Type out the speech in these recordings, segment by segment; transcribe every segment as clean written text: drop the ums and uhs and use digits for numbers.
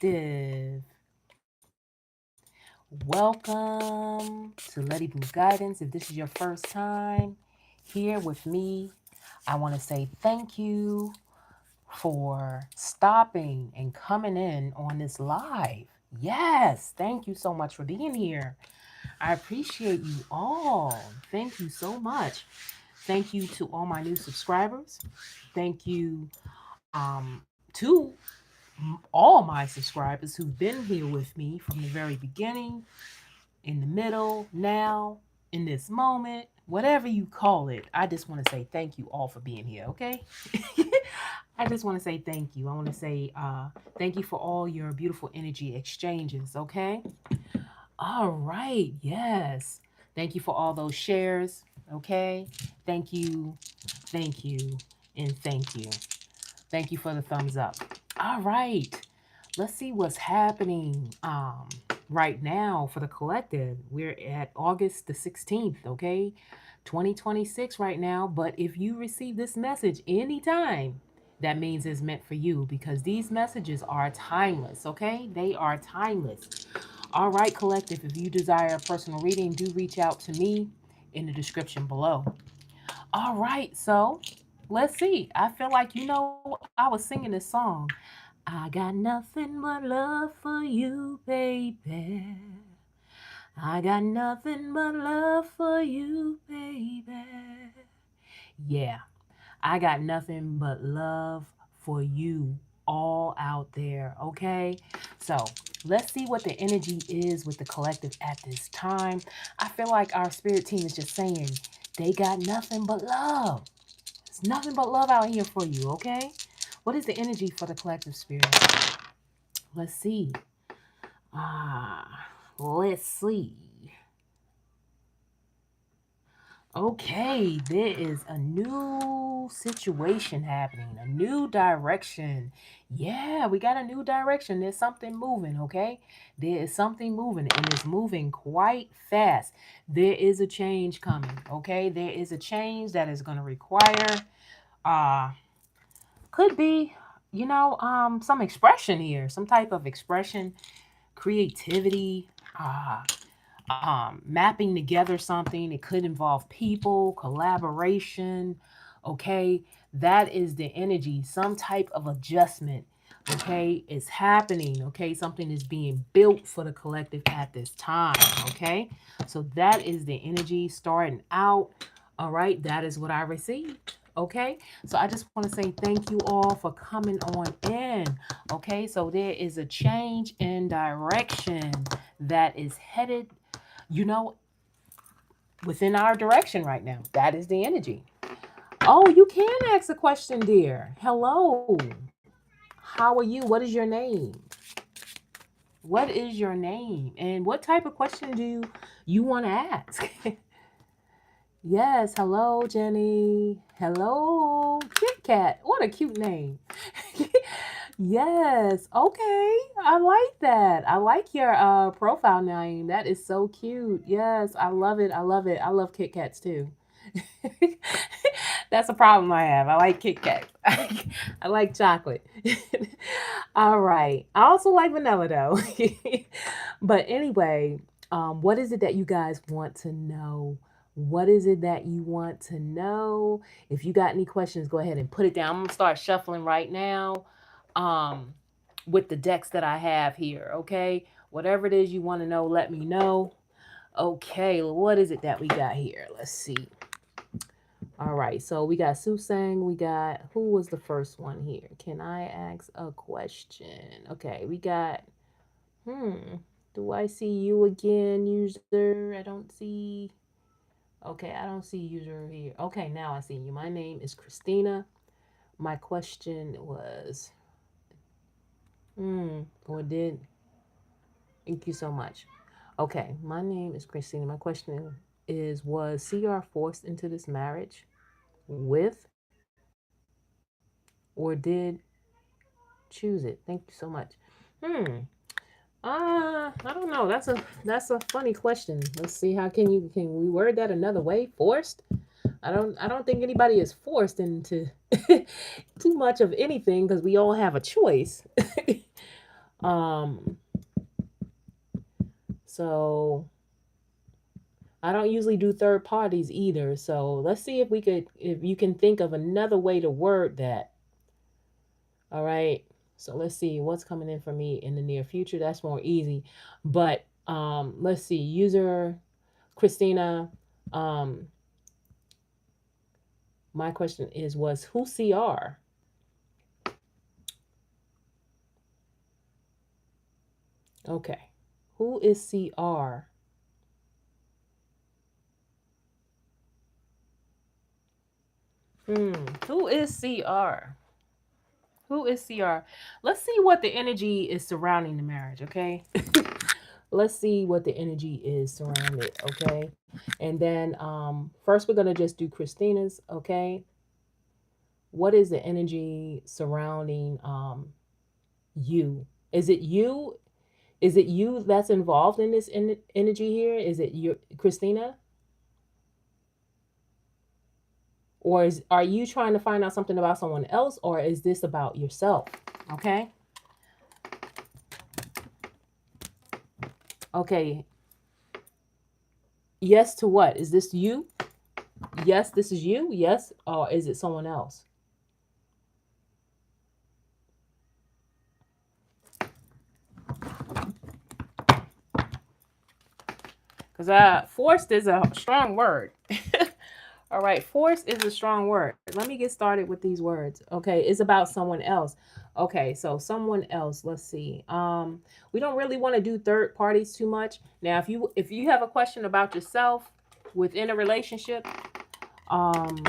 Collective. Welcome to Letiblu Guidance. If this is your first time here with me, I want to say thank you for stopping and coming in on this live. Yes, thank you so much for being here. I appreciate you all. Thank you so much. Thank you to all my new subscribers. Thank you to all my subscribers who've been here with me from the very beginning, in the middle, now, in this moment, whatever you call it. I just want to say thank you all for being here, okay? I just want to say thank you. I want to say thank you for all your beautiful energy exchanges, okay? All right, yes. Thank you for all those shares, okay? Thank you, thank you, and thank you. Thank you for the thumbs up. All right. Let's see what's happening right now for the collective. We're at August the 16th, okay? 2026 right now. But if you receive this message anytime, that means it's meant for you because these messages are timeless, okay? They are timeless. All right, collective, if you desire a personal reading, do reach out to me in the description below. All right, so let's see. I feel like, I was singing this song. I got nothing but love for you, baby. I got nothing but love for you, baby. Yeah, I got nothing but love for you all out there, okay? So let's see what the energy is with the collective at this time. I feel like our spirit team is just saying they got nothing but love. There's nothing but love out here for you, okay? What is the energy for the collective spirit? Let's see. Let's see. Okay, there is a new situation happening, a new direction. Yeah, we got a new direction. There's something moving, okay? There is something moving, and it's moving quite fast. There is a change coming, okay? There is a change that is going to require, uh, could be, some expression here, some type of expression, creativity, mapping together something. It could involve people, collaboration. Okay, that is the energy. Some type of adjustment. Okay, is happening. Okay, something is being built for the collective at this time. Okay, so that is the energy starting out. All right, that is what I received. Okay, so I just want to say thank you all for coming on in. Okay, so there is a change in direction that is headed, you know, within our direction right now. That is the energy. Oh, you can ask a question, dear. Hello. How are you? What is your name? What is your name? And what type of question do you want to ask? Yes, hello, Jenny. Hello, Kit Kat. What a cute name. Yes, okay. I like that. I like your profile name. That is so cute. Yes, I love it. I love it. I love Kit Kats too. That's a problem I have. I like Kit Kats. I like chocolate. All right. I also like vanilla though. But anyway, what is it that you guys want to know? What is it that you want to know? If you got any questions, go ahead and put it down. I'm gonna start shuffling right now. Um, with the decks that I have here. Okay, whatever it is you want to know, let me know. Okay, what is it that we got here? Let's see. All right, so we got Susang. We got, who was the first one here? Can I ask a question? Okay, we got, do I see you again, user? I don't see, okay, I don't see user here. Okay, now I see you. My name is Christina. My question was, or did, thank you so much. Okay, my name is Christina. My question is, was CR forced into this marriage with or did choose it? Thank you so much. Hmm. I don't know. That's a funny question. Let's see, how can we word that another way? Forced? I don't think anybody is forced into too much of anything because we all have a choice. Um, so I don't usually do third parties either. So let's see if you can think of another way to word that. All right. So let's see what's coming in for me in the near future. That's more easy. But let's see. User Christina, um, my question was who CR? Okay. Who is CR? Who is CR? Who is CR? Let's see what the energy is surrounding the marriage, okay? Let's see what the energy is surrounding it, okay? And then first we're gonna just do Christina's, okay? What is the energy surrounding you? Is it you? Is it you that's involved in this energy here? Is it you, Christina? Or are you trying to find out something about someone else, or is this about yourself? Okay. Okay. Yes to what? Is this you? Yes, this is you. Yes, or is it someone else? Because forced is a strong word. All right, forced is a strong word. Let me get started with these words. Okay, it's about someone else. Okay, so someone else. Let's see. We don't really want to do third parties too much. Now, if you have a question about yourself within a relationship, um,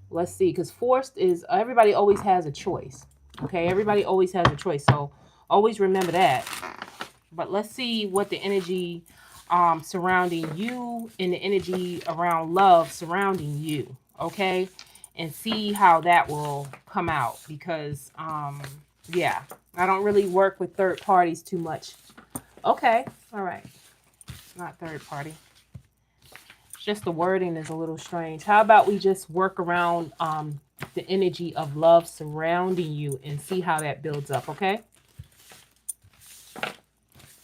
let's see, because forced is everybody always has a choice. Okay, everybody always has a choice. So always remember that. But let's see what the energy surrounding you and the energy around love surrounding you, okay? And see how that will come out because yeah, I don't really work with third parties too much. Okay, all right. Not third party. Just the wording is a little strange. How about we just work around the energy of love surrounding you and see how that builds up, okay?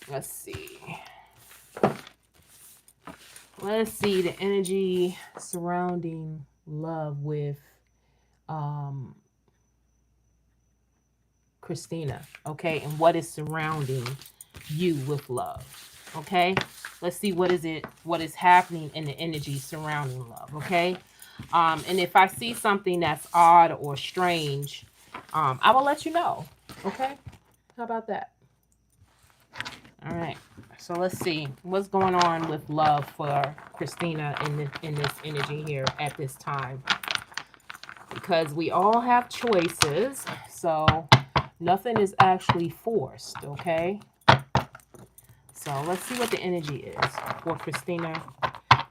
Let's see. Let's see the energy surrounding love with um Christina, okay? And what is surrounding you with love, okay? Let's see what is happening in the energy surrounding love, okay? And if I see something that's odd or strange, I will let you know, okay? How about that? All right. So let's see what's going on with love for Christina in this energy here at this time. Because we all have choices, so nothing is actually forced, okay? So let's see what the energy is for Christina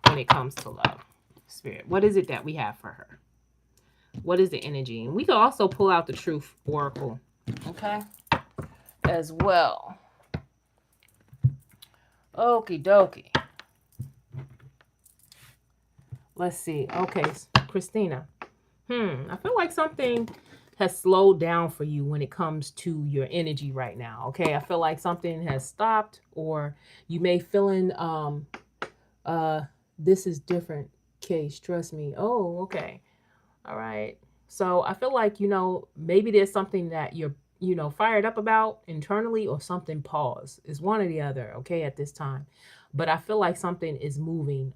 when it comes to love. Spirit, what is it that we have for her? What is the energy? And we can also pull out the truth oracle, okay? As well. Okie dokie. Let's see. Okay, Christina. I feel like something has slowed down for you when it comes to your energy right now. Okay, I feel like something has stopped, or you may feeling uh this is different case. Trust me. Oh, okay. All right. So I feel like maybe there's something that you're fired up about internally, or something pause. It's one or the other. Okay, at this time, but I feel like something is moving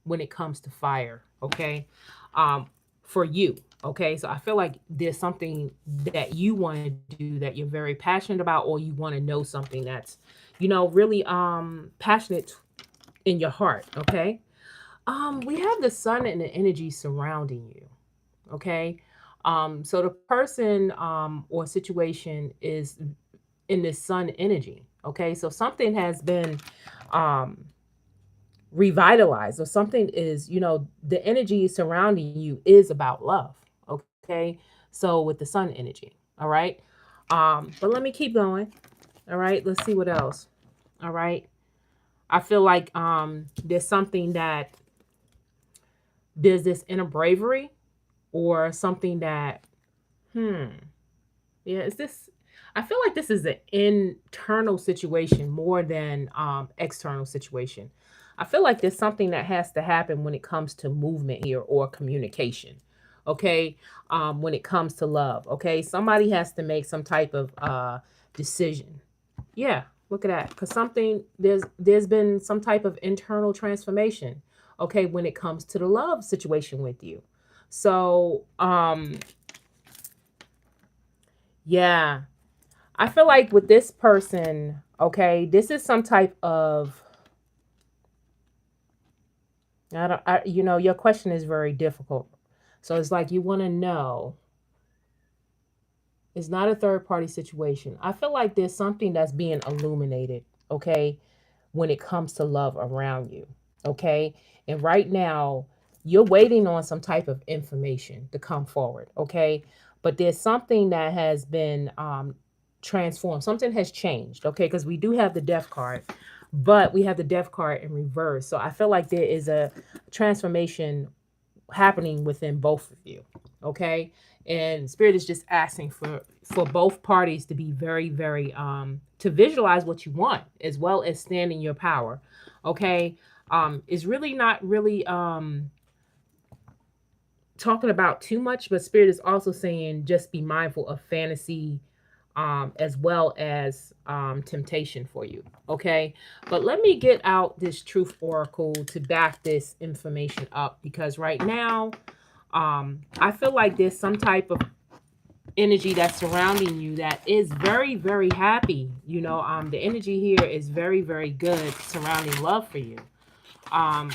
when it comes to fire. Okay, um for you. Okay, so I feel like there's something that you want to do that you're very passionate about, or you want to know something that's really passionate in your heart. Okay, we have the sun and the energy surrounding you. Okay, so the person or situation is in this sun energy. Okay, so something has been um revitalized, or something is, the energy surrounding you is about love. Okay, so with the sun energy. All right, but let me keep going. All right, let's see what else. All right, I feel like there's something that there's this inner bravery, or something that yeah, is this, I feel like this is an internal situation more than external situation. I feel like there's something that has to happen when it comes to movement here or communication. Okay, when it comes to love. Okay, somebody has to make some type of decision. Yeah, look at that. Because something there's been some type of internal transformation. Okay, when it comes to the love situation with you. So yeah, I feel like with this person, okay, this is some type of I don't I, you know, your question is very difficult. So it's like you want to know. It's not a third party situation. I feel like there's something that's being illuminated, okay, when it comes to love around you, okay? And right now, you're waiting on some type of information to come forward, okay? But there's something that has been transformed. Something has changed, okay? Because we do have the death card, but we have the death card in reverse. So I feel like there is a transformation happening within both of you, okay? And spirit is just asking for both parties to be very very to visualize what you want as well as stand in your power, okay? Is really not really talking about too much, but spirit is also saying just be mindful of fantasy as well as temptation for you, okay? But let me get out this truth oracle to back this information up, because right now I feel like there's some type of energy that's surrounding you that is very very happy. The energy here is very very good surrounding love for you. um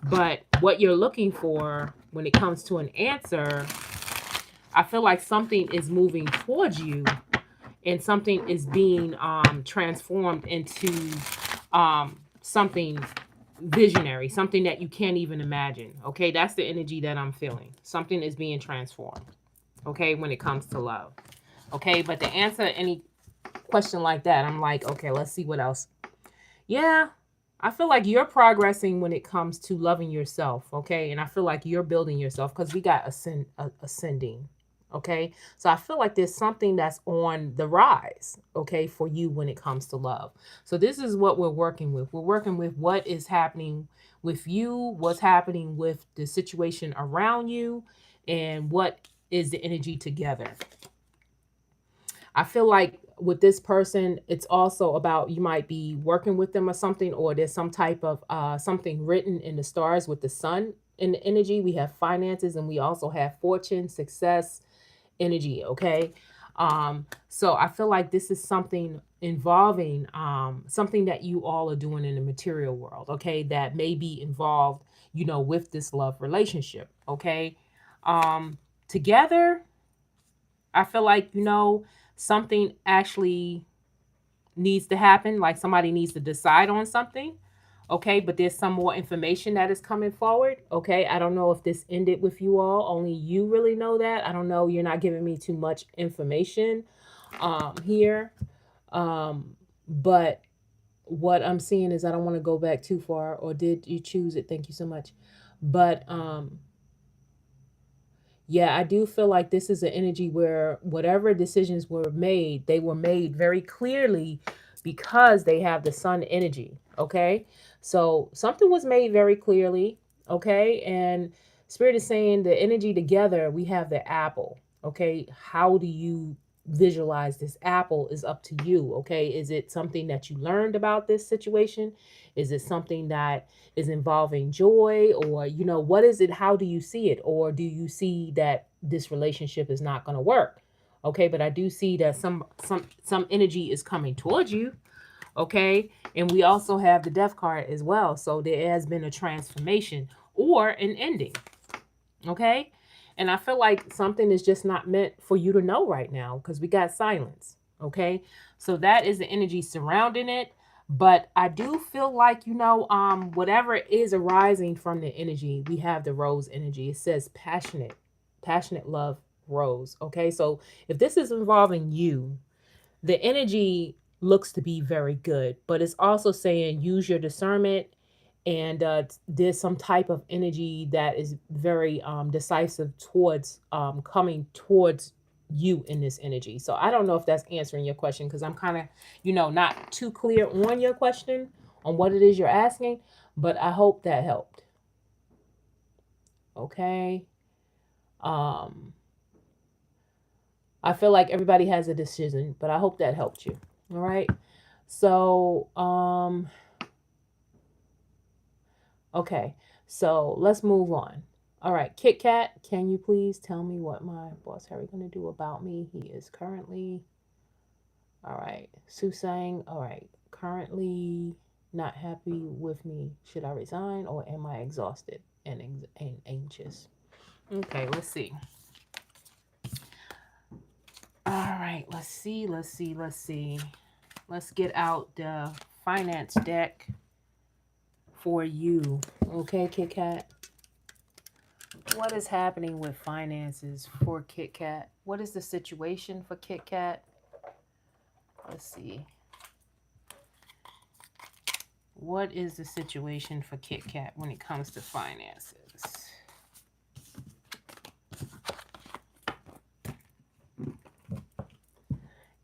but what you're looking for when it comes to an answer, I feel like something is moving towards you, and something is being transformed into something visionary, something that you can't even imagine. Okay, that's the energy that I'm feeling. Something is being transformed, okay, when it comes to love. Okay, but to answer any question like that, I'm like, okay, let's see what else. Yeah, I feel like you're progressing when it comes to loving yourself, okay? And I feel like you're building yourself because we got ascending, okay? So I feel like there's something that's on the rise, okay, for you when it comes to love. So this is what we're working with. We're working with what is happening with you, what's happening with the situation around you, and what is the energy together. I feel like with this person, it's also about you might be working with them or something, or there's some type of something written in the stars with the sun in the energy. We have finances and we also have fortune, success energy. Okay. So I feel like this is something involving something that you all are doing in the material world. Okay. That may be involved, with this love relationship. Okay. Together, I feel like, something actually needs to happen. Like somebody needs to decide on something. Okay. But there's some more information that is coming forward. Okay. I don't know if this ended with you all. Only you really know that. I don't know. You're not giving me too much information here. But what I'm seeing is I don't want to go back too far. Or did you choose it? Thank you so much. But yeah, I do feel like this is an energy where whatever decisions were made, they were made very clearly because they have the sun energy. Okay. So something was made very clearly. Okay. And spirit is saying the energy together, we have the apple. Okay. How do you visualize this apple is up to you. Okay. Is it something that you learned about this situation? Is it something that is involving joy, or what is it? How do you see it? Or do you see that this relationship is not going to work? Okay, but I do see that some energy is coming towards you. Okay, and we also have the death card as well, so there has been a transformation or an ending. Okay, and I feel like something is just not meant for you to know right now because we got silence. Okay, so that is the energy surrounding it. But I do feel like, whatever is arising from the energy, we have the rose energy. It says passionate love, rose. Okay, so if this is involving you, the energy looks to be very good, but it's also saying use your discernment. And there's some type of energy that is very decisive towards coming towards you in this energy. So I don't know if that's answering your question, because I'm kind of, not too clear on your question, on what it is you're asking, but I hope that helped. Okay. Um, I feel like everybody has a decision, but I hope that helped you. All right. So, okay. So let's move on. All right, Kit Kat, can you please tell me what my boss Harry gonna do about me? He is currently, all right. Susang, all right. Currently not happy with me. Should I resign, or am I exhausted and anxious? Okay, let's see. All right, let's see, let's see, let's see. Let's get out the finance deck for you. Okay, Kit Kat. What is happening with finances for Kit Kat? What is the situation for Kit Kat? Let's see. What is the situation for Kit Kat when it comes to finances?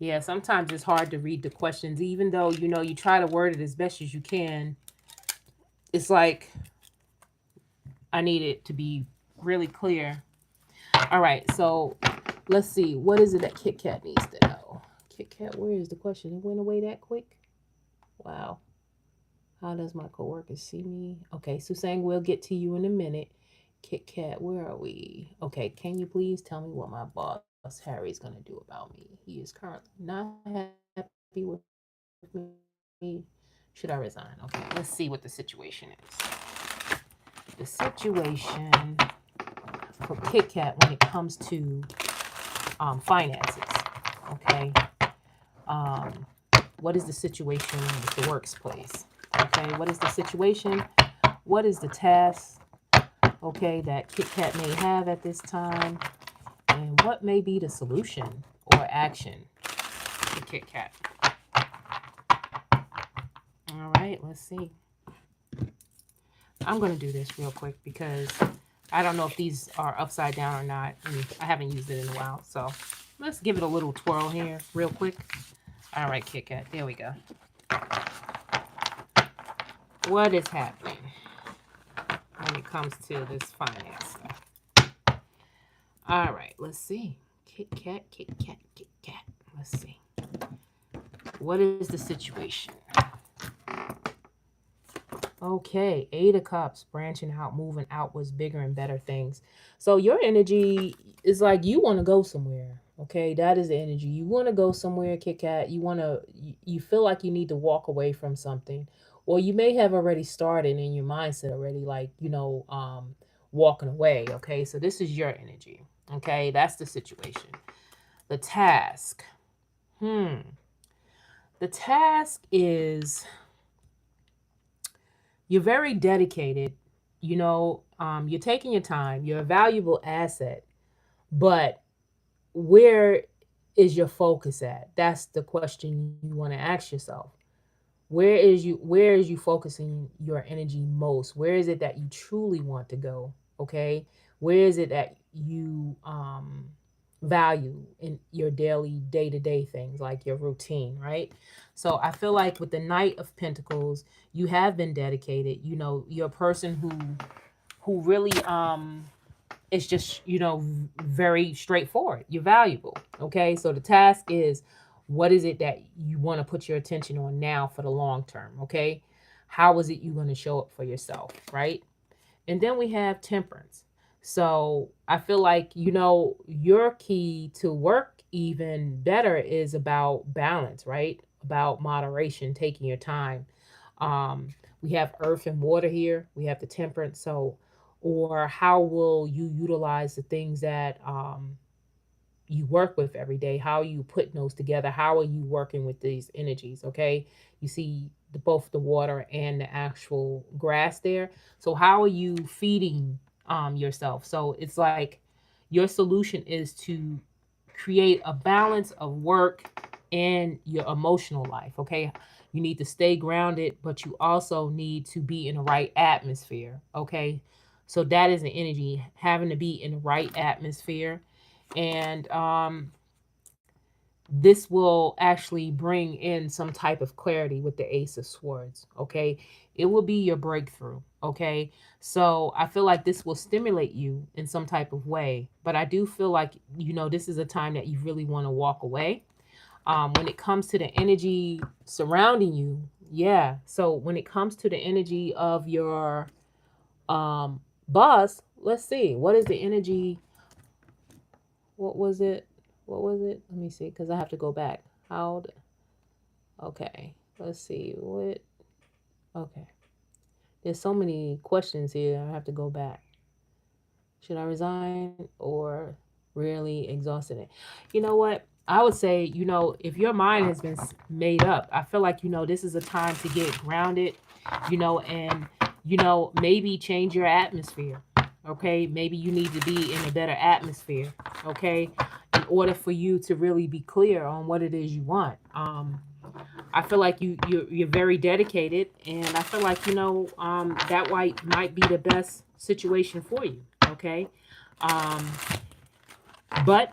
Yeah, sometimes it's hard to read the questions, even though you try to word it as best as you can. It's like I need it to be really clear. All right, so let's see. What is it that Kit Kat needs to know? Kit Kat, where is the question? It went away that quick? Wow. How does my coworker see me? Okay, Susang, we'll get to you in a minute. Kit Kat, where are we? Okay, can you please tell me what my boss Harry's gonna do about me? He is currently not happy with me. Should I resign? Okay, let's see what the situation is. The situation for Kit Kat when it comes to finances. Okay, um, what is the situation with the workplace? Okay, what is the situation? What is the task? Okay, that Kit Kat may have at this time, and what may be the solution or action for Kit Kat? All right, let's see. I'm going to do this real quick because I don't know if these are upside down or not, and I haven't used it in a while. So let's give it a little twirl here real quick. All right, Kit Kat, there we go. What is happening when it comes to this finance stuff? All right, let's see. Kit Kat, Kit Kat, Kit Kat. Let's see. What is the situation? Okay, Eight of Cups, branching out, moving outwards, bigger and better things. So your energy is like you want to go somewhere. Okay, that is the energy. You want to go somewhere, Kit Kat. You feel like you need to walk away from something, or you may have already started in your mindset already, like walking away. Okay, so this is your energy. Okay, that's the situation. The task. Hmm. The task is you're very dedicated. You're taking your time. You're a valuable asset, but where is your focus at? That's the question you want to ask yourself. Where is you focusing your energy most? Where is it that you truly want to go? Okay, where is it that you value in your daily day-to-day things, like your routine, right? So I feel like with the Knight of Pentacles, you have been dedicated. You're a person who really it's just very straightforward. You're valuable. Okay, so the task is, what is it that you want to put your attention on now for the long term? Okay, how is it you're going to show up for yourself, right? And then we have Temperance. So I feel like your key to work even better is about balance, right? About moderation, taking your time. um we have earth and water here. We have the Temperance. So, or how will you utilize the things that you work with every day? How are you putting those together? How are you working with these energies? Okay, you see both the water and the actual grass there. So how are you feeding yourself? So it's like your solution is to create a balance of work and your emotional life. Okay, you need to stay grounded, but you also need to be in the right atmosphere. Okay, so that is the energy, having to be in the right atmosphere. And this will actually bring in some type of clarity with the Ace of Swords. Okay. It will be your breakthrough. Okay. So I feel like this will stimulate you in some type of way. But I do feel like, this is a time that you really want to walk away. When it comes to the energy surrounding you, yeah. So when it comes to the energy of your boss, let's see. What is the energy? What was it? What was it? Let me see, because I have to go back. Okay, let's see. What? Okay. There's so many questions here. I have to go back. Should I resign or really exhausted it? You know what? I would say, if your mind has been made up, I feel like, this is a time to get grounded, and, maybe change your atmosphere. Okay. Maybe you need to be in a better atmosphere. Okay. In order for you to really be clear on what it is you want. I feel like you're very dedicated, and I feel like that might be the best situation for you. Okay, um, but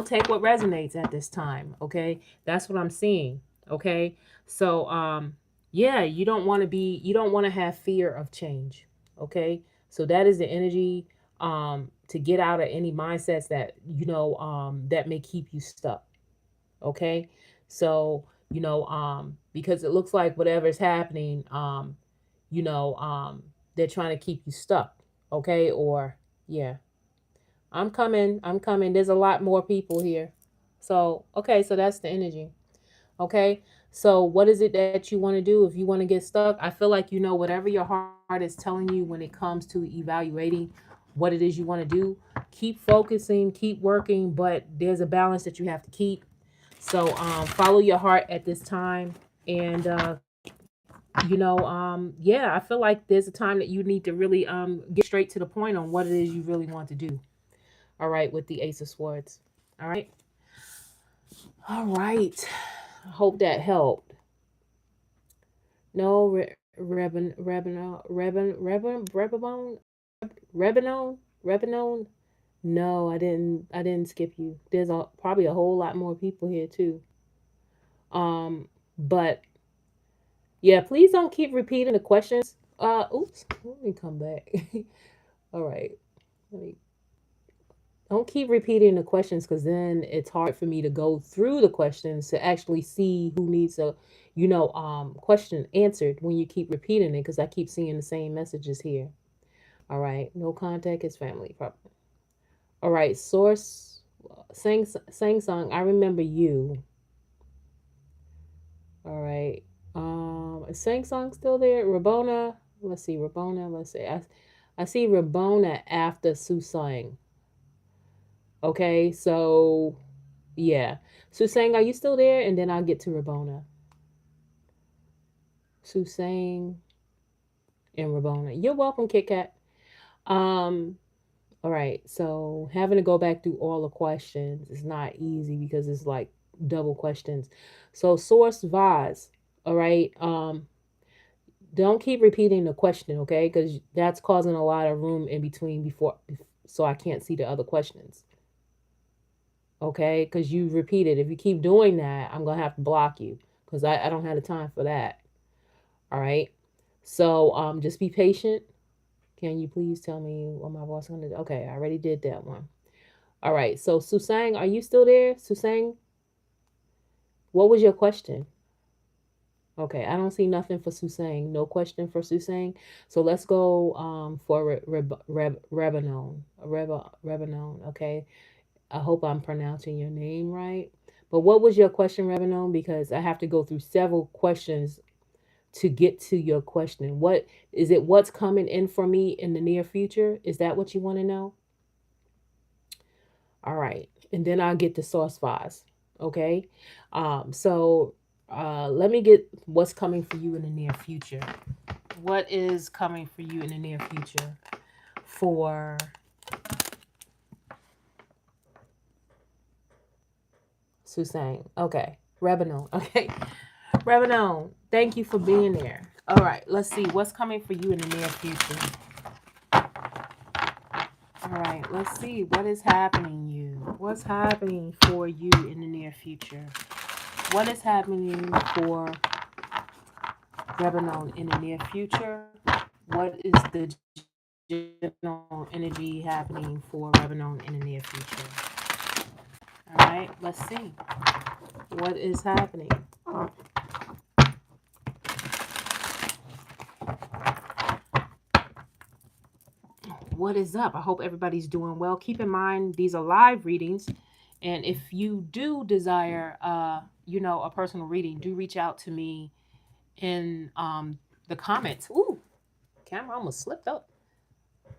take what resonates at this time. Okay, that's what I'm seeing. Okay, so yeah, you don't want to have fear of change. Okay, so that is the energy to get out of any mindsets that that may keep you stuck. Okay, so because it looks like whatever's happening, you know they're trying to keep you stuck. Okay, or yeah, I'm coming, there's a lot more people here. So okay, so that's the energy. Okay, so what is it that you want to do? If you want to get stuck, I feel like whatever your heart is telling you when it comes to evaluating what it is you want to do, keep focusing, keep working, but there's a balance that you have to keep. So follow your heart at this time. And yeah, I feel like there's a time that you need to really get straight to the point on what it is you really want to do. All right, with the Ace of Swords. All right. All right. I hope that helped. No, Rebanon, Rebanon. No, I didn't. I didn't skip you. There's probably a whole lot more people here too. But yeah, please don't keep repeating the questions. Oops. Let me come back. All right. Let me. Don't keep repeating the questions, because then it's hard for me to go through the questions to actually see who needs a, question answered when you keep repeating it, because I keep seeing the same messages here. All right. No contact is family problem. All right. Source sang song. I remember you. All right. Is Sang Song still there? Rabona. Let's see. Rabona. Let's see. I see Rabona after Susang. Okay. So yeah. Susang, are you still there? And then I'll get to Rabona. Susang and Rabona. You're welcome, Kit Kat. Um. All right. So having to go back through all the questions is not easy because it's like double questions. So source Vase. All right. Don't keep repeating the question, okay? Because that's causing a lot of room in between so I can't see the other questions, okay? Because you repeated. If you keep doing that, I'm gonna have to block you because I don't have the time for that. All right. So just be patient. Can you please tell me what my boss is gonna do? Okay, I already did that one. All right. So Susang, are you still there? Susang, what was your question? Okay, I don't see nothing for Susang. No question for Susang. So let's go for Rebanon. Rebanon. Okay. I hope I'm pronouncing your name right. But what was your question, Rebanon? Because I have to go through several questions to get to your question. What is it? What's coming in for me in the near future? Is that what you want to know? All right. And then I'll get to source files. Okay. So let me get what's coming for you in the near future. What is coming for you in the near future for Susang? Okay. Rebanon. Okay. Rebanon, thank you for being there. All right. Let's see what's coming for you in the near future. All right. let's see what is happening you. What's happening for you in the near future? What is happening for Rebanon in the near future? What is the general energy happening for Rebanon in the near future? All right, let's see what is happening. What is up? I hope everybody's doing well. Keep in mind these are live readings, and if you do desire, a personal reading, do reach out to me in the comments. Ooh, camera almost slipped up.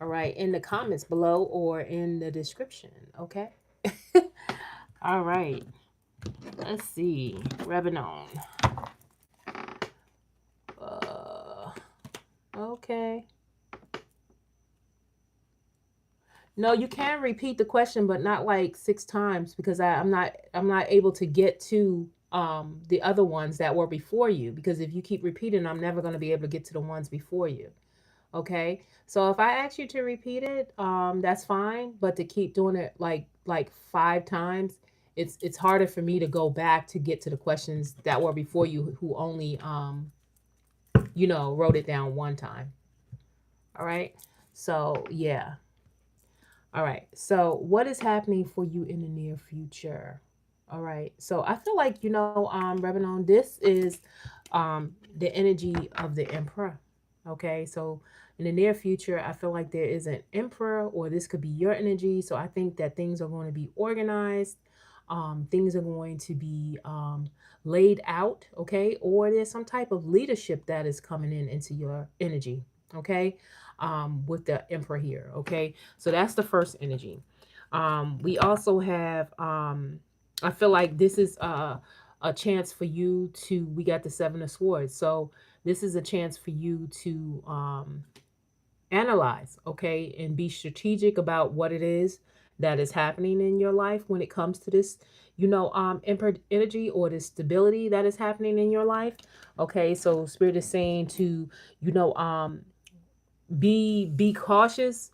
All right, in the comments below or in the description. Okay. All right. Let's see. Rebanon. Uh, okay. No, you can repeat the question, but not like six times because I'm not able to get to the other ones that were before you, because if you keep repeating, I'm never going to be able to get to the ones before you. Okay. So if I ask you to repeat it, that's fine. But to keep doing it like five times, it's harder for me to go back to get to the questions that were before you who only wrote it down one time. All right. So yeah. All right. So what is happening for you in the near future? All right. So I feel like Rebanon, this is the energy of the emperor. Okay. So in the near future, I feel like there is an emperor, or this could be your energy. So I think that things are going to be organized. Things are going to be laid out. Okay. Or there's some type of leadership that is coming in into your energy. Okay. With the emperor here. Okay. So that's the first energy. We also have, I feel like this is a chance for you to, we got the Seven of Swords. So this is a chance for you to analyze, okay, and be strategic about what it is that is happening in your life when it comes to this, emperor energy, or the stability that is happening in your life. Okay. So Spirit is saying to, you know, um, be cautious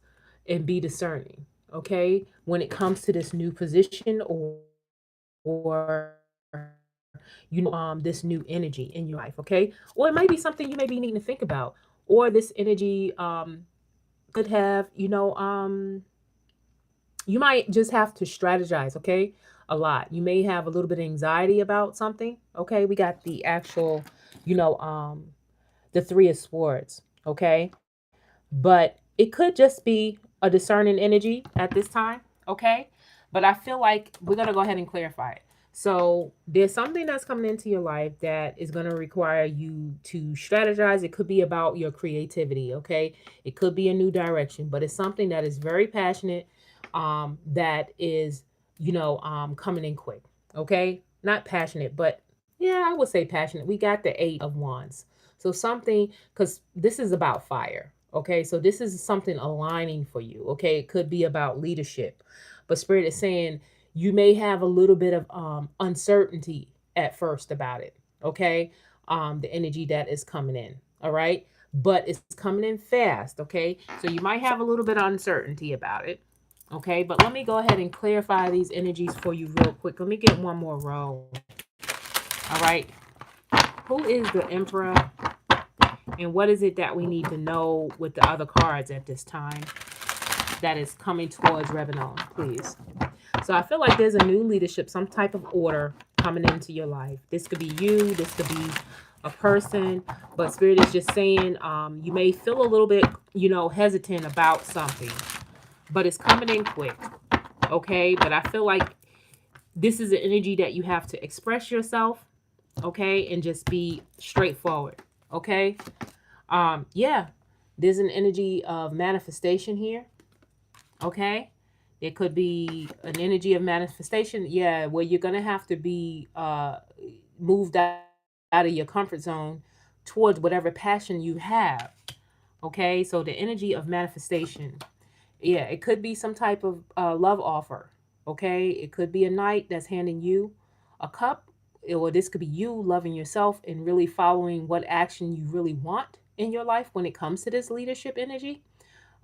and be discerning, okay, when it comes to this new position, or this new energy in your life. Okay. Or it might be something you may be needing to think about, or this energy could have, you might just have to strategize, okay, a lot. You may have a little bit of anxiety about something. Okay. We got the actual, you know the Three of Swords. Okay. But it could just be a discerning energy at this time. Okay. But I feel like we're going to go ahead and clarify it. So there's something that's coming into your life that is going to require you to strategize. It could be about your creativity. Okay. It could be a new direction, but it's something that is very passionate, that is, coming in quick. Okay. Not passionate, but yeah, I would say passionate. We got the Eight of Wands. So something, because this is about fire. Okay. So this is something aligning for you. Okay. It could be about leadership, but Spirit is saying you may have a little bit of uncertainty at first about it. Okay. The energy that is coming in. All right. But it's coming in fast. Okay. So you might have a little bit of uncertainty about it. Okay. But let me go ahead and clarify these energies for you real quick. Let me get one more row. All right. Who is the Emperor? And what is it that we need to know with the other cards at this time that is coming towards Rebanon, please? So I feel like there's a new leadership, some type of order coming into your life. This could be you, this could be a person, but Spirit is just saying, you may feel a little bit, hesitant about something, but it's coming in quick. Okay. But I feel like this is an energy that you have to express yourself. Okay. And just be straightforward. Okay. Yeah, there's an energy of manifestation here. Okay. It could be an energy of manifestation. Yeah, where you're gonna have to be moved out of your comfort zone towards whatever passion you have. Okay. So the energy of manifestation. Yeah, it could be some type of love offer. Okay. It could be a knight that's handing you a cup, or this could be you loving yourself and really following what action you really want in your life when it comes to this leadership energy.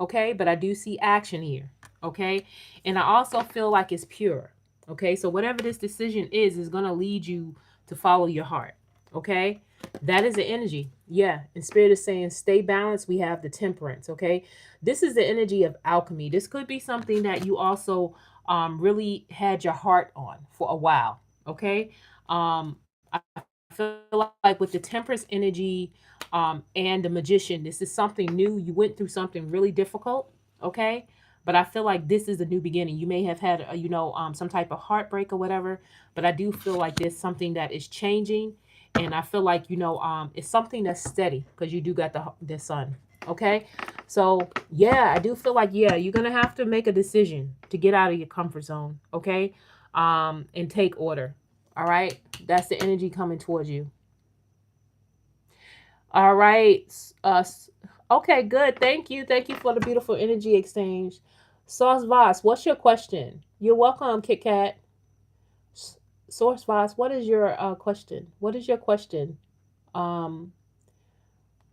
Okay, but I do see action here. Okay, and I also feel like it's pure. Okay, so whatever this decision is going to lead you to follow your heart. Okay, that is the energy. Yeah, and spirit is saying stay balanced. We have the temperance. Okay, this is the energy of alchemy. This could be something that you also really had your heart on for a while. Okay, I feel like with the temperance energy and the magician, this is something new. You went through something really difficult. Okay, but I feel like this is a new beginning. You may have had some type of heartbreak or whatever, but I do feel like there's something that is changing, and I feel like it's something that's steady because you do got the sun. Okay, so yeah, I do feel like you're gonna have to make a decision to get out of your comfort zone. Okay, and take order. All right, that's the energy coming towards you. All right. Okay, good. Thank you. Thank you for the beautiful energy exchange. Source Voss, what's your question? You're welcome, Kit Kat. Source Voss, what is your question? What is your question? Um,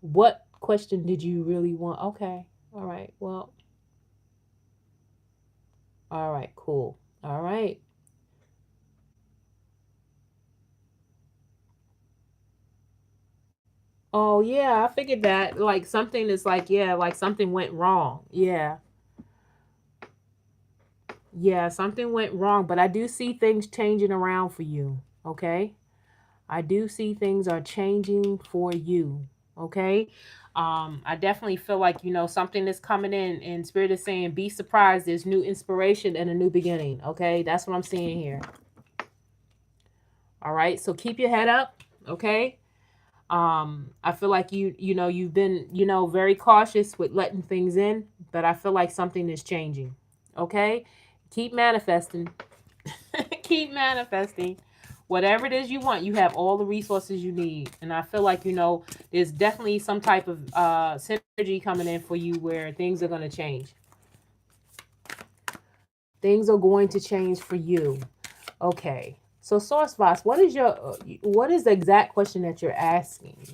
what question did you really want? Okay. All right. Well, all right, cool. All right. Oh yeah, I figured that. Like something is like, yeah, like something went wrong. Yeah. Yeah, something went wrong, but I do see things changing around for you. Okay. I do see things are changing for you. Okay. I definitely feel like, something is coming in, and spirit is saying, be surprised. There's new inspiration and a new beginning. Okay. That's what I'm seeing here. All right. So keep your head up. Okay. I feel like you've been, very cautious with letting things in, but I feel like something is changing. Okay. Keep manifesting. Keep manifesting. Whatever it is you want, you have all the resources you need. And I feel like, there's definitely some type of synergy coming in for you where things are going to change. Things are going to change for you. Okay. So Source Voss, what is the exact question that you're asking?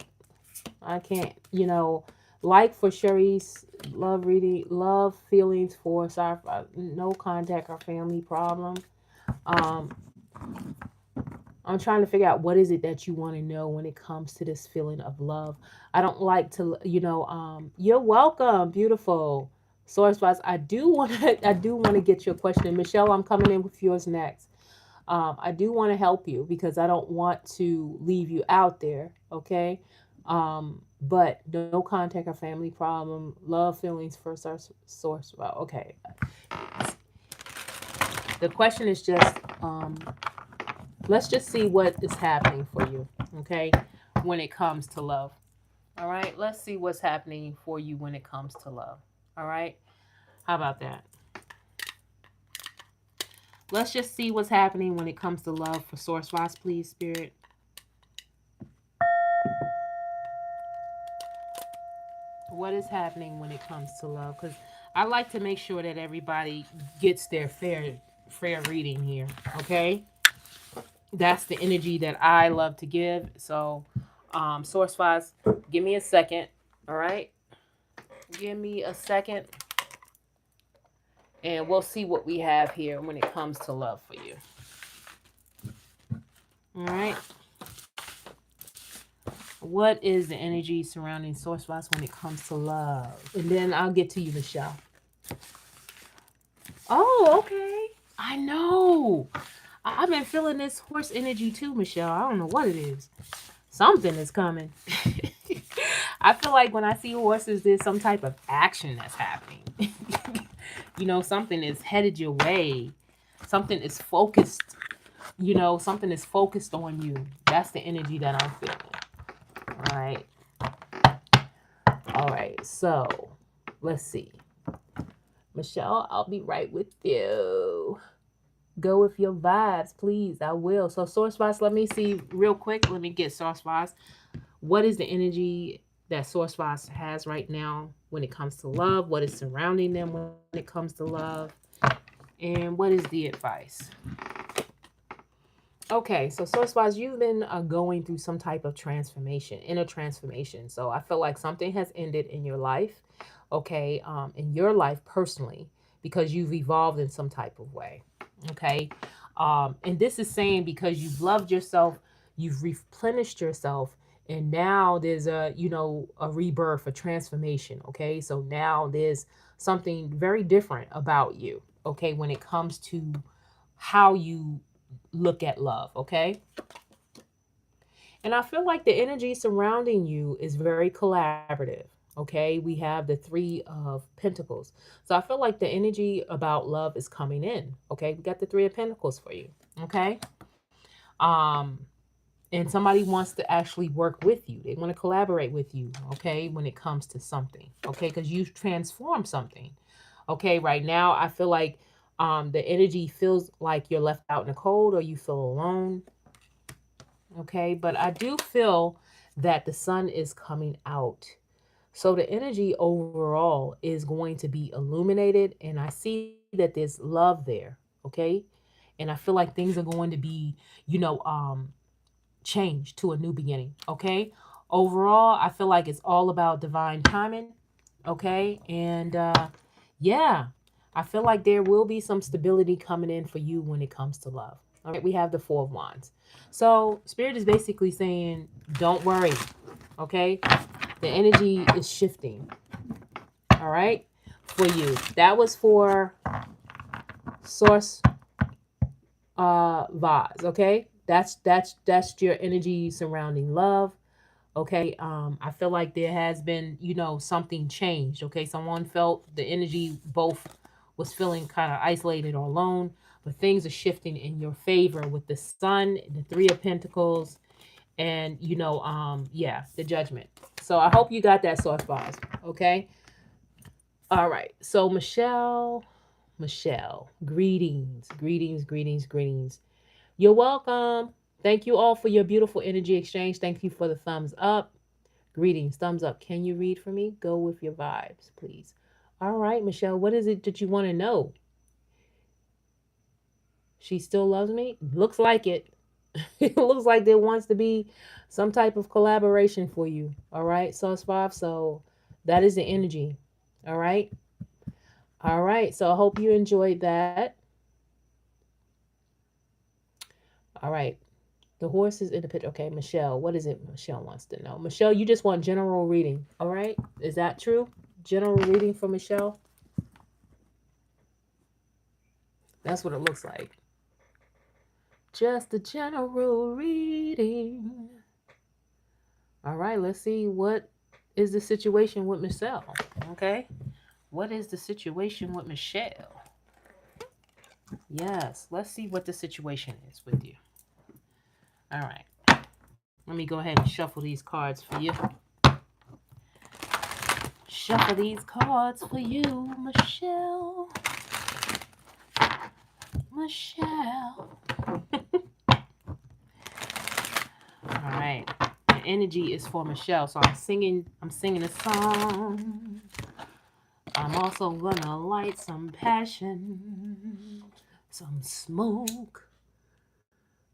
I can't, like for Sherry's love reading, love feelings for sorry, no contact or family problem. Um, I'm trying to figure out what is it that you want to know when it comes to this feeling of love. I don't like to, you're welcome, beautiful. Source Spots. I do want to get your question. Michelle, I'm coming in with yours next. I do want to help you because I don't want to leave you out there. Okay. But no contact or family problem, love feelings for source. Well, okay. The question is just, let's just see what is happening for you, okay, when it comes to love. All right, let's see what's happening for you when it comes to love. All right, how about that? Let's just see what's happening when it comes to love for Source Wise, please, Spirit. What is happening when it comes to love? Because I like to make sure that everybody gets their fair reading here, okay? That's the energy that I love to give. So, Source Wise, give me a second. All right. Give me a second. And we'll see what we have here when it comes to love for you. All right. What is the energy surrounding Source Wise when it comes to love? And then I'll get to you, Michelle. Oh, okay. I know. I've been feeling this horse energy too, Michelle. I don't know what it is. Something is coming. I feel like when I see horses, there's some type of action that's happening. Something is headed your way. Something is focused. Something is focused on you. That's the energy that I'm feeling. All right. All right. So let's see. Michelle, I'll be right with you. Go with your vibes, please. I will. So Source Vibes, let me see real quick. Let me get Source Vibes. What is the energy that Source Vibes has right now when it comes to love? What is surrounding them when it comes to love? And what is the advice? Okay, so Source Wise, you've been going through some type of transformation, inner transformation. So I feel like something has ended in your life. okay, in your life personally, because you've evolved in some type of way. Okay. And this is saying because you've loved yourself, you've replenished yourself, and now there's a, a rebirth, a transformation. Okay. So now there's something very different about you. Okay. When it comes to how you look at love. Okay. And I feel like the energy surrounding you is very collaborative. Okay. We have the Three of Pentacles. So I feel like the energy about love is coming in. Okay. We got the Three of Pentacles for you. Okay. Um, and somebody wants to actually work with you. They want to collaborate with you. Okay. When it comes to something. Okay. Because you've transformed something. Okay. Right now, I feel like the energy feels like you're left out in the cold or you feel alone. Okay, but I do feel that the sun is coming out. So the energy overall is going to be illuminated, and I see that there's love there. Okay, and I feel like things are going to be, changed to a new beginning. Okay, overall, I feel like it's all about divine timing. Okay, and yeah, I feel like there will be some stability coming in for you when it comes to love. All right, we have the Four of Wands. So, Spirit is basically saying, don't worry, okay? The energy is shifting, all right, for you. That was for Source Vase, okay? That's your energy surrounding love. Okay, I feel like there has been, something changed. Okay, someone felt the energy both was feeling kind of isolated or alone, but things are shifting in your favor with the Sun, the Three of Pentacles, and yeah, the Judgment. So I hope you got that, Source Bars. Okay, all right. So Michelle, greetings, greetings, greetings, greetings. You're welcome. Thank you all for your beautiful energy exchange. Thank you for the thumbs up. Greetings, thumbs up. Can you read for me? Go with your vibes, please. All right, Michelle, what is it that you want to know? She still loves me? Looks like it. It looks like there wants to be some type of collaboration for you. All right, Sauce 5. So that is the energy. All right. All right. So I hope you enjoyed that. All right. The horse is in the picture. Okay, Michelle, what is it Michelle wants to know? Michelle, you just want general reading. All right. Is that true? General reading for Michelle? That's what it looks like. Just a general reading. All right, let's see what is the situation with Michelle. Okay. What is the situation with Michelle? Yes, let's see what the situation is with you. All right. Let me go ahead and shuffle these cards for you. Shuffle these cards for you, Michelle. Michelle. All right. The energy is for Michelle. So I'm singing a song. I'm also gonna light some passion, some smoke.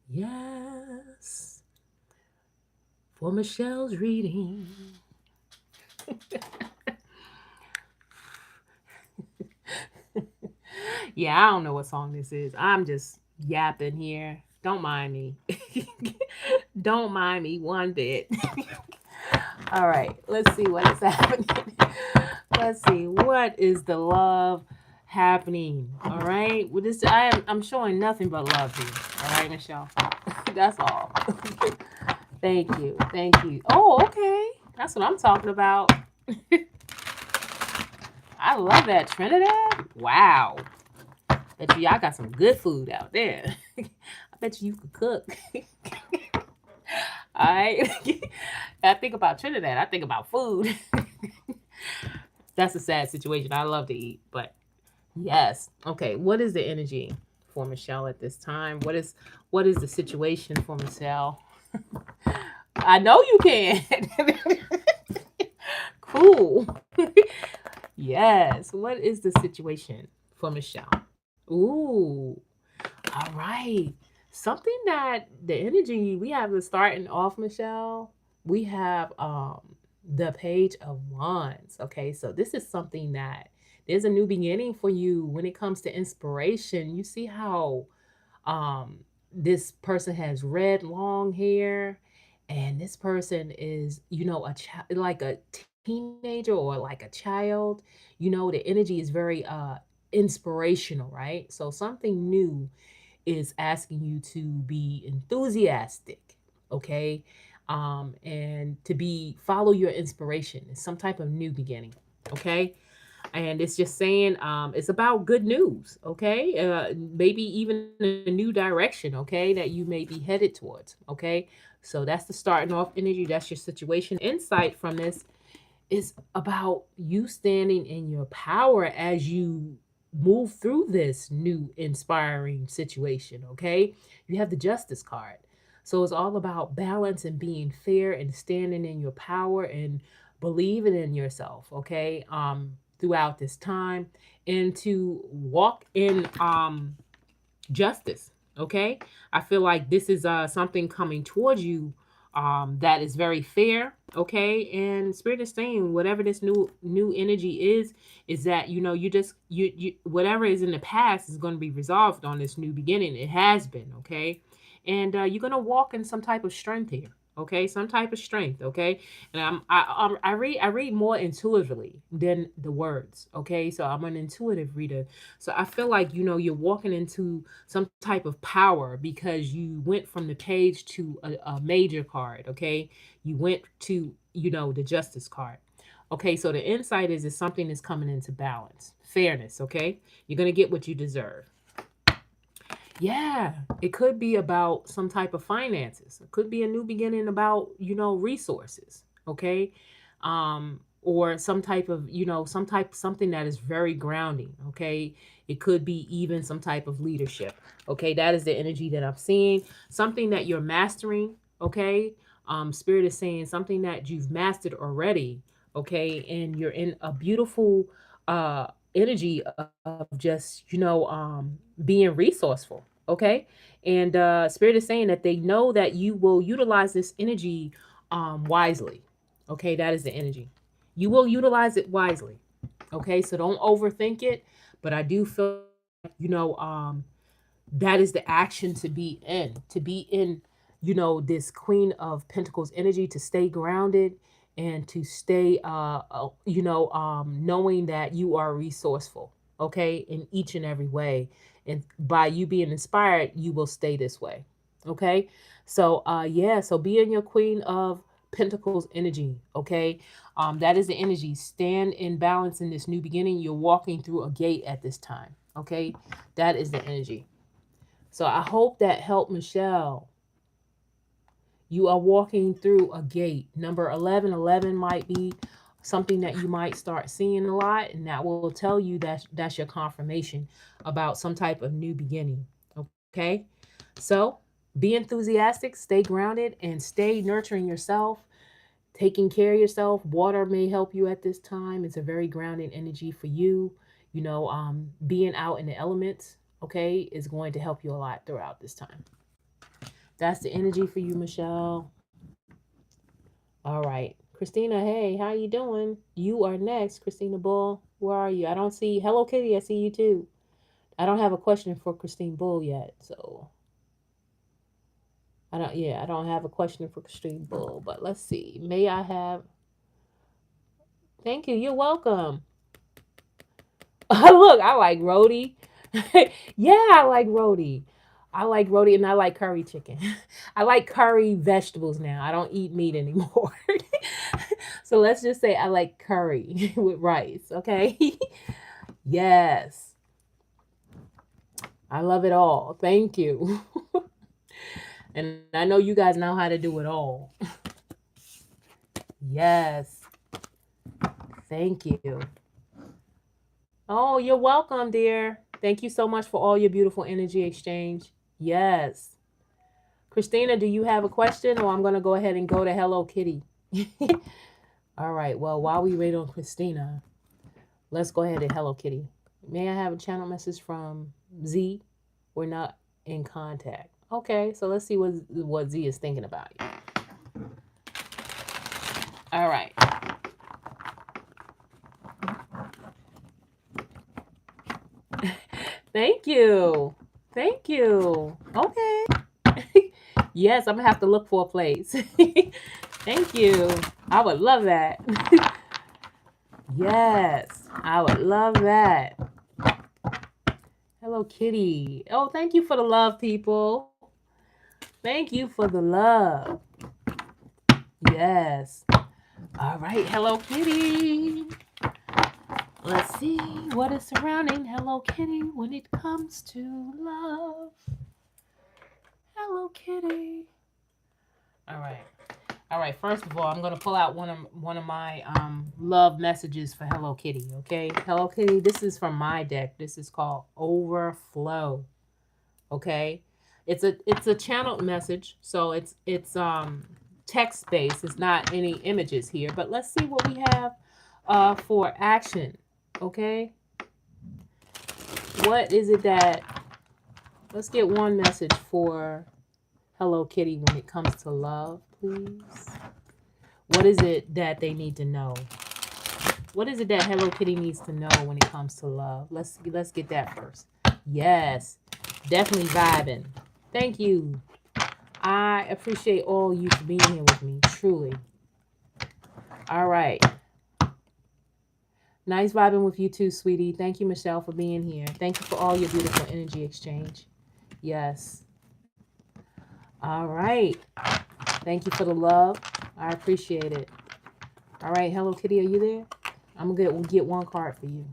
Yes. For Michelle's reading. Yeah, I don't know what song this is. I'm just yapping here. Don't mind me. Don't mind me one bit. All right, let's see what is happening. Let's see what is the love happening. All right, with this, I'm showing nothing but love here. All right, Michelle. That's all. Thank you, thank you. Oh, okay, that's what I'm talking about. I love that Trinidad. Wow. Bet you y'all got some good food out there. I bet you could cook. All right. I think about Trinidad. I think about food. That's a sad situation. I love to eat, but yes. Okay. What is the energy for Michelle at this time? What is the situation for Michelle? I know you can. Cool. Yes. What is the situation for Michelle? Ooh. All right. Something that the energy we have is starting off, Michelle. We have the Page of Wands. Okay, so this is something that there's a new beginning for you when it comes to inspiration. You see how this person has red long hair, and this person is, a like a teenager or like a child. The energy is very inspirational, right? So something new is asking you to be enthusiastic, okay? And to be follow your inspiration. It's some type of new beginning, okay? And it's just saying it's about good news, okay? Maybe even a new direction, okay, that you may be headed towards, okay? So that's the starting off energy. That's your situation. Insight from this is about you standing in your power as you move through this new inspiring situation, okay? You have the Justice card. So it's all about balance and being fair and standing in your power and believing in yourself, okay? Throughout this time, and to walk in justice. Okay, I feel like this is something coming towards you that is very fair. Okay, and Spirit is saying whatever this new energy is that you just you whatever is in the past is going to be resolved on this new beginning. It has been. Okay, and you're going to walk in some type of strength here. Okay, some type of strength. Okay, and I read more intuitively than the words. Okay, so I'm an intuitive reader. So I feel like you're walking into some type of power because you went from the page to a major card. Okay, you went to the Justice card. Okay, so the insight is something is coming into balance, fairness. Okay, you're gonna get what you deserve. Yeah, it could be about some type of finances. It could be a new beginning about, resources, okay? Or some type of, something that is very grounding, okay? It could be even some type of leadership, okay? That is the energy that I'm seeing. Something that you're mastering, okay? Spirit is saying something that you've mastered already, okay? And you're in a beautiful energy of just, being resourceful, okay? And Spirit is saying that they know that you will utilize this energy wisely, okay? That is the energy. You will utilize it wisely, okay? So don't overthink it, but I do feel like, that is the action to be in this Queen of Pentacles energy, to stay grounded and to stay knowing that you are resourceful, okay, in each and every way. And by you being inspired, you will stay this way, okay? So yeah, so be in your Queen of Pentacles energy, okay? That is the energy. Stand in balance in this new beginning. You're walking through a gate at this time, okay? That is the energy. So I hope that helped Michelle. You are walking through a gate. Number 1111 might be something that you might start seeing a lot, and that will tell you that that's your confirmation about some type of new beginning. Okay? So be enthusiastic, stay grounded, and stay nurturing yourself, taking care of yourself. Water may help you at this time. It's a very grounding energy for you. Being out in the elements, okay, is going to help you a lot throughout this time. That's the energy for you, Michelle. All right. Christina, hey, how you doing? You are next, Christina Bull. Where are you? I don't see Hello Kitty, I see you too. I don't have a question for Christine Bull yet, so I don't have a question for Christine Bull, but let's see. May I have Thank you. You're welcome. Look, I like roti. Yeah, I like roti. I like roti and I like curry chicken. I like curry vegetables now. I don't eat meat anymore. So let's just say I like curry with rice, okay? Yes. I love it all. Thank you. And I know you guys know how to do it all. Yes. Thank you. Oh, you're welcome, dear. Thank you so much for all your beautiful energy exchange. Yes. Christina, do you have a question, or I'm going to go ahead and go to Hello Kitty? All right. Well, while we wait on Christina, let's go ahead and Hello Kitty. May I have a channel message from Z? We're not in contact. Okay, so let's see what Z is thinking about you. All right. Thank you. Thank you. Okay. Yes, I'm gonna have to look for a place. Thank you. I would love that. Yes, I would love that. Hello, Kitty. Oh, thank you for the love, people. Thank you for the love. Yes. All right. Hello, Kitty. Let's see what is surrounding Hello Kitty when it comes to love. Hello, Kitty. All right. All right. First of all, I'm gonna pull out one of my love messages for Hello Kitty. Okay, Hello Kitty. This is from my deck. This is called Overflow. Okay, it's a channeled message, so it's text based. It's not any images here. But let's see what we have for action. Okay, what is it that? Let's get one message for Hello Kitty when it comes to love, please. What is it that they need to know? What is it that Hello Kitty needs to know when it comes to love? Let's get that first. Yes, definitely vibing. Thank you. I appreciate all you for being here with me, truly. All right. Nice vibing with you too, sweetie. Thank you, Michelle, for being here. Thank you for all your beautiful energy exchange. Yes. All right. Thank you for the love. I appreciate it. All right, Hello Kitty, are you there? I'm gonna get one card for you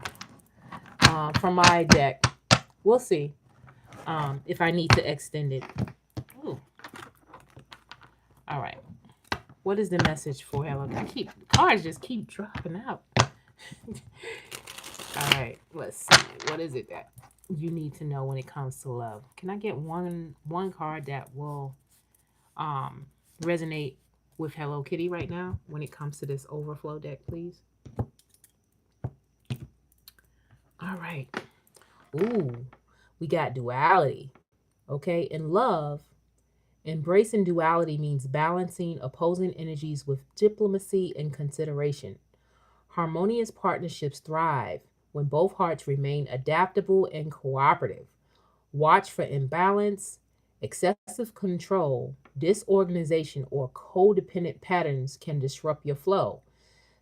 from my deck. We'll see if I need to extend it. Ooh. All right. What is the message for Hello? Cards just keep dropping out. All right. Let's see. What is it that you need to know when it comes to love? Can I get one card that will um resonate with Hello Kitty right now when it comes to this overflow deck, please? All right. Ooh, we got duality. Okay. In love, embracing duality means balancing opposing energies with diplomacy and consideration. Harmonious partnerships thrive when both hearts remain adaptable and cooperative. Watch for imbalance, excessive control, disorganization, or codependent patterns can disrupt your flow.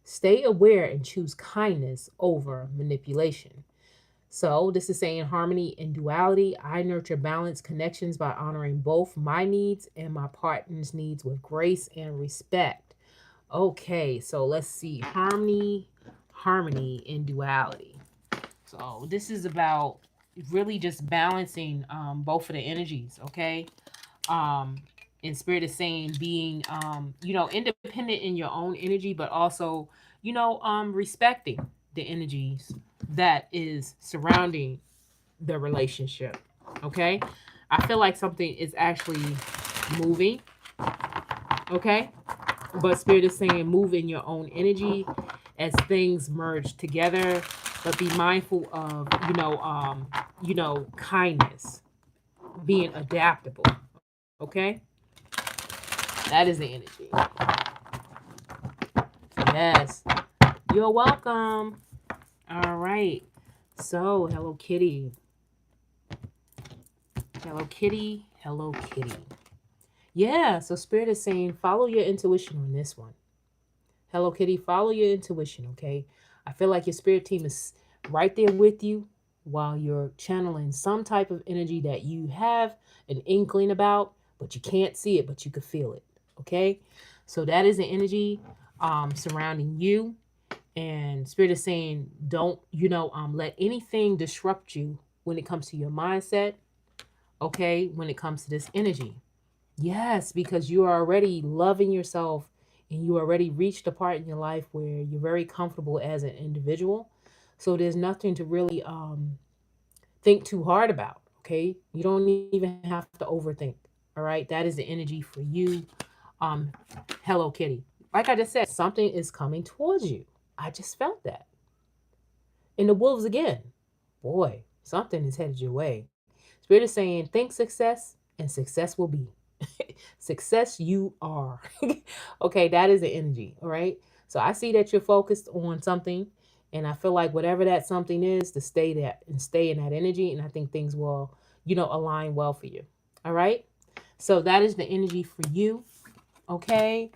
Stay aware and choose kindness over manipulation. So, this is saying harmony and duality. I nurture balanced connections by honoring both my needs and my partner's needs with grace and respect. Okay, so let's see. Harmony and duality. So, this is about really just balancing both of the energies, okay? Um, and Spirit is saying being, independent in your own energy, but also, respecting the energies that is surrounding the relationship. Okay. I feel like something is actually moving. Okay. But Spirit is saying move in your own energy as things merge together, but be mindful of, kindness, being adaptable. Okay. That is the energy. Yes. You're welcome. All right. So, Hello Kitty. Hello Kitty. Hello Kitty. Yeah, so Spirit is saying follow your intuition on this one. Hello Kitty, follow your intuition, okay? I feel like your spirit team is right there with you while you're channeling some type of energy that you have an inkling about, but you can't see it, but you can feel it, okay? So that is the energy surrounding you. And Spirit is saying don't, let anything disrupt you when it comes to your mindset, okay? When it comes to this energy. Yes, because you are already loving yourself and you already reached a part in your life where you're very comfortable as an individual. So there's nothing to really think too hard about. Okay. You don't even have to overthink. All right. That is the energy for you. Um, Hello Kitty. Like I just said, something is coming towards you. I just felt that. And the wolves again. Boy, something is headed your way. Spirit is saying, think success and success will be. Success you are. Okay, that is the energy. All right. So I see that you're focused on something And I feel like whatever that something is, to stay that and stay in that energy. And I think things will, align well for you. All right. So that is the energy for you. Okay.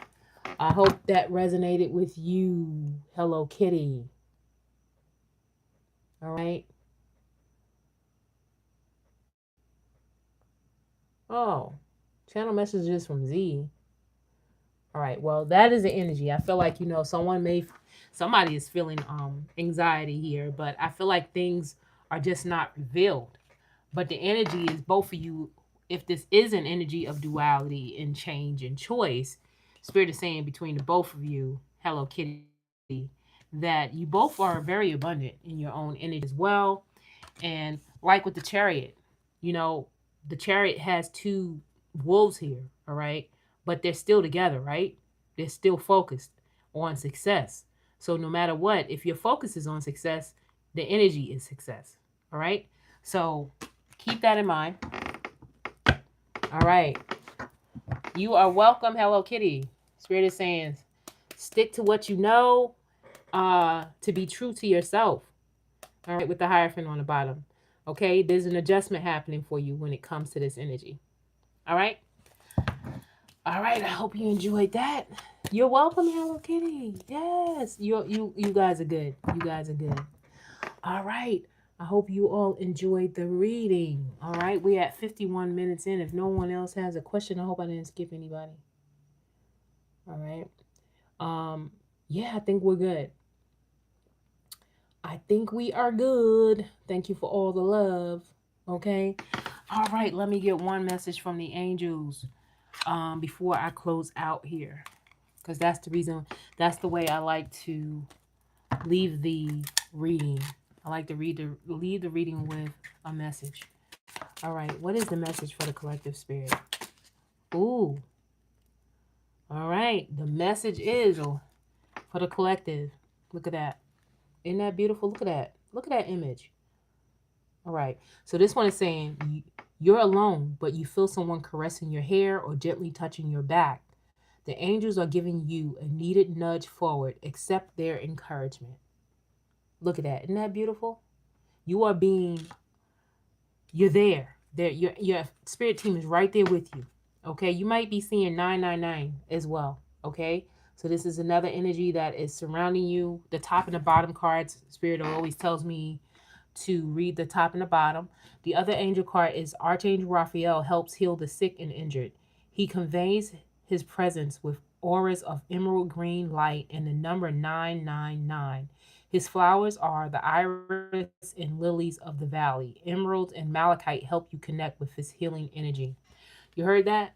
I hope that resonated with you. Hello, Kitty. All right. Oh, channel messages from Z. All right. Well, that is the energy. I feel like, somebody is feeling anxiety here, but I feel like things are just not revealed. But the energy is both of you. If this is an energy of duality and change and choice, Spirit is saying between the both of you, Hello Kitty, that you both are very abundant in your own energy as well. And like with the chariot, you know, the chariot has two wolves here, all right? But they're still together, right? They're still focused on success. So no matter what, if your focus is on success, the energy is success, all right? So keep that in mind. All right. You are welcome, Hello Kitty. Spirit is saying, stick to what you know, to be true to yourself. All right, with the Hierophant on the bottom. Okay, there's an adjustment happening for you when it comes to this energy. All right. All right. I hope you enjoyed that. You're welcome, Hello Kitty. Yes, you guys are good. You guys are good. All right. I hope you all enjoyed the reading. All right, we're at 51 minutes in. If no one else has a question, I hope I didn't skip anybody. All right. Yeah, I think we're good. I think we are good. Thank you for all the love. Okay. All right, let me get one message from the angels before I close out here. Because that's the reason, that's the way I like to leave the reading. I like to leave the reading with a message. All right, what is the message for the collective spirit? Ooh. All right, the message is for the collective. Look at that. Isn't that beautiful? Look at that. Look at that image. All right. So this one is saying you're alone, but you feel someone caressing your hair or gently touching your back. The angels are giving you a needed nudge forward. Accept their encouragement. Look at that. Isn't that beautiful? You are you're there. Your spirit team is right there with you. Okay. You might be seeing 999 as well. Okay. So this is another energy that is surrounding you. The top and the bottom cards, spirit always tells me to read the top and the bottom. The other angel card is Archangel Raphael helps heal the sick and injured. He conveys his presence with auras of emerald green light and the number 999. His flowers are the iris and lilies of the valley. Emerald and malachite help you connect with his healing energy. You heard that?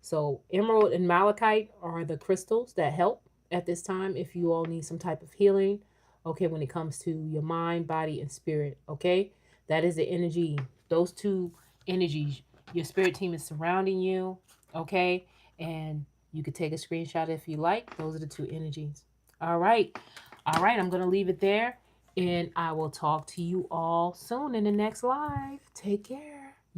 So, emerald and malachite are the crystals that help at this time if you all need some type of healing, okay, when it comes to your mind, body, and spirit, okay? That is the energy. Those two energies, your spirit team is surrounding you, okay? And you could take a screenshot if you like. Those are the two energies. All right. All right. I'm going to leave it there. And I will talk to you all soon in the next live. Take care.